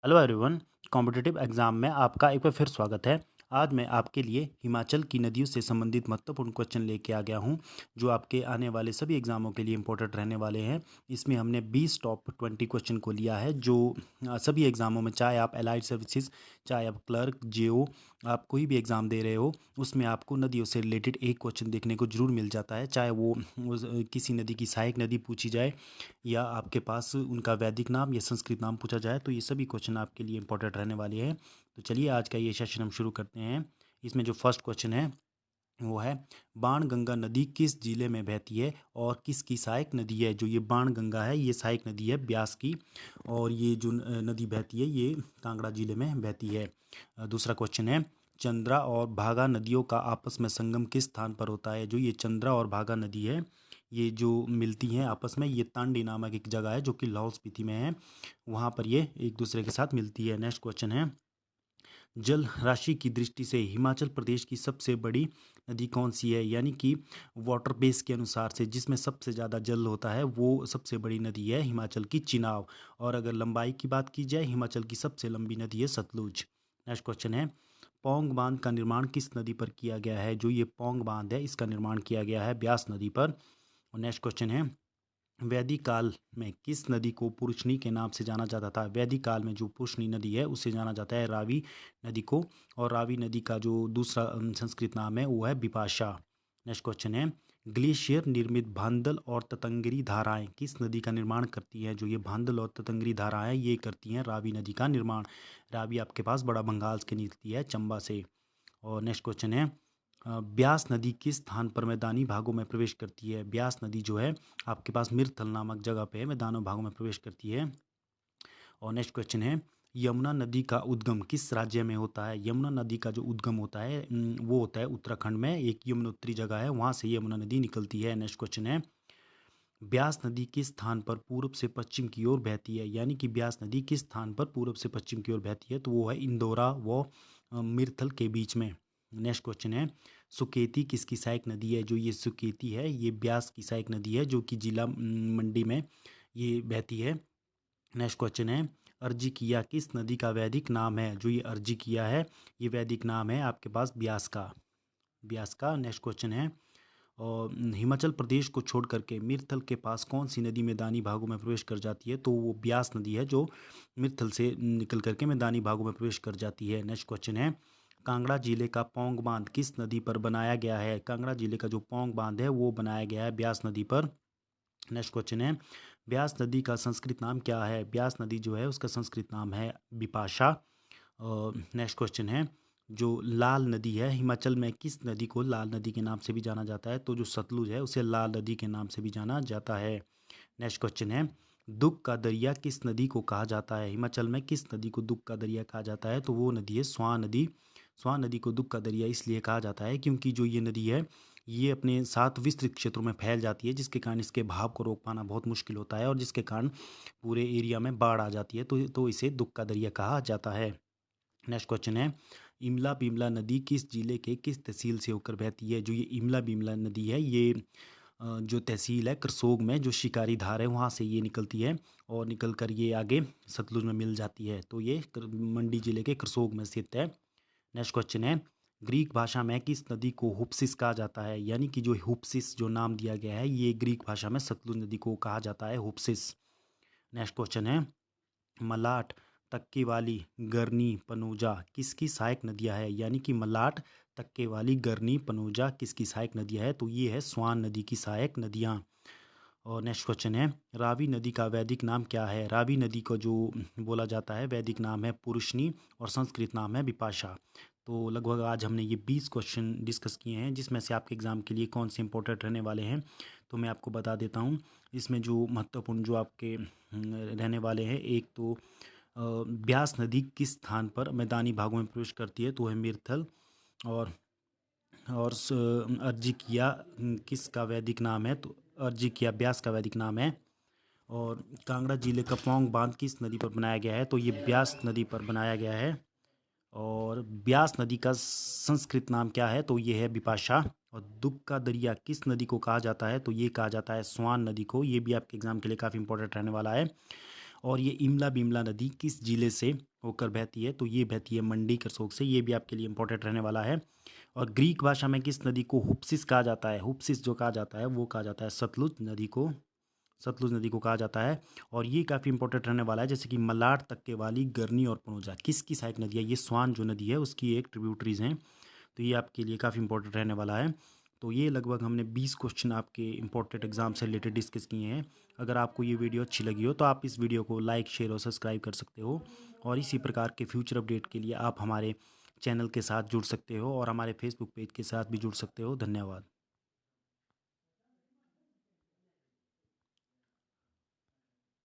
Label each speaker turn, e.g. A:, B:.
A: Hello everyone. Competitive exam में आपका एक बार फिर स्वागत है। आज मैं आपके लिए हिमाचल की नदियों से संबंधित महत्वपूर्ण क्वेश्चन लेके आ गया हूं, जो आपके आने वाले सभी एग्जामों के लिए इंपॉर्टेंट रहने वाले हैं। इसमें हमने 20 टॉप 20 क्वेश्चन को लिया है, जो सभी एग्जामों में, चाहे आप एलाइड सर्विसेज, चाहे आप क्लर्क, जेओ, आप कोई भी एग्ज़ाम दे रहे हो, उसमें आपको नदियों से रिलेटेड एक क्वेश्चन देखने को जरूर मिल जाता है। चाहे वो किसी नदी की सहायक नदी पूछी जाए, या आपके पास उनका वैदिक नाम या संस्कृत नाम पूछा जाए, तो ये सभी क्वेश्चन आपके लिए इंपॉर्टेंट रहने वाले हैं। तो चलिए आज का ये सेशन हम शुरू करते हैं। इसमें जो फर्स्ट क्वेश्चन है वो है, बाणगंगा नदी किस जिले में बहती है और किसकी सहायक नदी है। जो ये बाणगंगा है, ये सहायक नदी है ब्यास की, और ये जो नदी बहती है ये कांगड़ा जिले में बहती है। दूसरा क्वेश्चन है, चंद्रा और भागा नदियों का आपस में संगम किस स्थान पर होता है। जो ये चंद्रा और भागा नदी है, ये जो मिलती हैं आपस में, ये तांडी नामक एक जगह है जो कि लाहौल स्पीति में है, वहाँ पर ये एक दूसरे के साथ मिलती है। नेक्स्ट क्वेश्चन है, जल राशि की दृष्टि से हिमाचल प्रदेश की सबसे बड़ी नदी कौन सी है। यानी कि वाटर बेस के अनुसार से जिसमें सबसे ज़्यादा जल होता है, वो सबसे बड़ी नदी है हिमाचल की चिनाब। और अगर लंबाई की बात की जाए, हिमाचल की सबसे लंबी नदी है सतलुज। नेक्स्ट क्वेश्चन है, पौंग बांध का निर्माण किस नदी पर किया गया है। जो ये पौंग बांध है, इसका निर्माण किया गया है ब्यास नदी पर। और नेक्स्ट क्वेश्चन है, वैदिक काल में किस नदी को पुरुषनी के नाम से जाना जाता था। वैदिक काल में जो पुरुषनी नदी है, उससे जाना जाता है रावी नदी को। और रावी नदी का जो दूसरा संस्कृत नाम है वो है बिपाशा। नेक्स्ट क्वेश्चन है, ग्लेशियर निर्मित भांदल और ततंगरी धाराएं किस नदी का निर्माण करती हैं। जो ये भांदल और ततंगरी धाराएं, ये करती हैं रावी नदी का निर्माण। रावी आपके पास बड़ा बंगाल से निकलती है, चंबा से। और नेक्स्ट क्वेश्चन है, ब्यास नदी किस स्थान पर मैदानी भागों में प्रवेश करती है। ब्यास नदी जो है आपके पास मिर्थल नामक जगह पे मैदानी भागों में प्रवेश करती है। और नेक्स्ट क्वेश्चन है, यमुना नदी का उद्गम किस राज्य में होता है। यमुना नदी का जो उद्गम होता है वो होता है उत्तराखंड में, एक यमुनोत्री जगह है, वहाँ से यमुना नदी निकलती है। नेक्स्ट क्वेश्चन है, ब्यास नदी किस स्थान पर पूर्व से पश्चिम की ओर बहती है। यानी कि ब्यास नदी किस स्थान पर पूर्व से पश्चिम की ओर बहती है, तो वो है इंदौरा व मिर्थल के बीच में। नेक्स्ट क्वेश्चन है, सुकेती किसकी सहायक नदी है। जो ये सुकेती है, ये ब्यास की सहायक नदी है, जो कि जिला मंडी में ये बहती है। नेक्स्ट क्वेश्चन है, अर्जिकिया किस नदी का वैदिक नाम है। जो ये अर्जिकिया है, ये वैदिक नाम है आपके पास ब्यास का, ब्यास का। नेक्स्ट क्वेश्चन है, और हिमाचल प्रदेश को छोड़ करके मिर्थल के पास कौन सी नदी मैदानी भागों में प्रवेश कर जाती है। तो वो ब्यास नदी है, जो मिर्थल से निकल करके मैदानी भागों में प्रवेश कर जाती है। नेक्स्ट क्वेश्चन है, कांगड़ा जिले का पौंग बांध किस नदी पर बनाया गया है। कांगड़ा जिले का जो पौंग बांध है वो बनाया गया है ब्यास नदी पर। नेक्स्ट क्वेश्चन है, ब्यास नदी का संस्कृत नाम क्या है। ब्यास नदी जो है उसका संस्कृत नाम है बिपाशा। नेक्स्ट क्वेश्चन है, जो लाल नदी है हिमाचल में, किस नदी को लाल नदी के नाम से भी जाना जाता है। तो जो सतलुज है उसे लाल नदी के नाम से भी जाना जाता है। नेक्स्ट क्वेश्चन है, दुख का दरिया किस नदी को कहा जाता है। हिमाचल में किस नदी को दुख का दरिया कहा जाता है, तो वो नदी है स्वां नदी। स्वां नदी को दुख का दरिया इसलिए कहा जाता है क्योंकि जो ये नदी है, ये अपने 7 विस्तृत क्षेत्रों में फैल जाती है, जिसके कारण इसके बहाव को रोक पाना बहुत मुश्किल होता है, और जिसके कारण पूरे एरिया में बाढ़ आ जाती है। तो इसे दुख का दरिया कहा जाता है। नेक्स्ट क्वेश्चन है, इमला बिमला नदी किस जिले के किस तहसील से होकर बहती है। जो ये इमला बिमला नदी है, ये जो तहसील है करसोग में, जो शिकारी धार है वहाँ से ये निकलती है, और निकल कर ये आगे सतलुज में मिल जाती है। तो ये मंडी जिले के करसोग में स्थित है। नेक्स्ट क्वेश्चन है, ग्रीक भाषा में किस नदी को हुप्सिस कहा जाता है। यानी कि जो हुप्सिस जो नाम दिया गया है, ये ग्रीक भाषा में सतलुज नदी को कहा जाता है हुप्सिस। नेक्स्ट क्वेश्चन है, मलाट, तक्केवाली, गरनी, पनोजा किसकी सहायक नदियां है। यानी कि मलाट, तक्केवाली, गरनी, पनोजा किसकी सहायक नदियां है, तो ये है स्वान नदी की सहायक नदियां। और नेक्स्ट क्वेश्चन है, रावी नदी का वैदिक नाम क्या है। रावी नदी को जो बोला जाता है वैदिक नाम है पुरुषनी, और संस्कृत नाम है विपाशा। तो लगभग आज हमने ये 20 क्वेश्चन डिस्कस किए हैं, जिसमें से आपके एग्ज़ाम के लिए कौन से इंपॉर्टेंट रहने वाले हैं, तो मैं आपको बता देता हूँ। इसमें जो महत्वपूर्ण जो आपके रहने वाले हैं, एक तो ब्यास नदी किस स्थान पर मैदानी भागों में प्रवेश करती है, तो है मिर्थल। और अर्जिकिया किसका वैदिक नाम है, तो अर्जिकिया ब्यास का वैदिक नाम है। और कांगड़ा जिले का पौंग बांध किस नदी पर बनाया गया है, तो ये ब्यास नदी पर बनाया गया है। और ब्यास नदी का संस्कृत नाम क्या है, तो ये है बिपाशा। और दुख का दरिया किस नदी को कहा जाता है, तो ये कहा जाता है स्वान नदी को। ये भी आपके एग्जाम के लिए काफ़ी इंपॉर्टेंट रहने वाला है। और ये इमला बिमला नदी किस जिले से होकर बहती है, तो ये बहती है मंडी करसोग से। ये भी आपके लिए इंपॉर्टेंट रहने वाला है। और ग्रीक भाषा में किस नदी को हुप्सिस कहा जाता है? हुप्सिस जो कहा जाता है वो कहा जाता है सतलुज नदी को कहा जाता है। और ये काफ़ी इंपॉर्टेंट रहने वाला है, जैसे कि मलाड, तक्के वाली, गरनी और पनोजा किसकी सहायक नदी है? ये स्वान जो नदी है उसकी एक ट्रिब्यूटरीज हैं। तो ये आपके लिए काफ़ी इंपॉर्टेंट रहने वाला है। तो ये लगभग हमने 20 क्वेश्चन आपके इंपॉर्टेंट एग्जाम से रिलेटेड डिस्कस किए हैं। अगर आपको ये वीडियो अच्छी लगी हो तो आप इस वीडियो को लाइक, शेयर और सब्सक्राइब कर सकते हो। और इसी प्रकार के फ्यूचर अपडेट के लिए आप हमारे चैनल के साथ जुड़ सकते हो और हमारे फेसबुक पेज के साथ भी जुड़ सकते हो। धन्यवाद।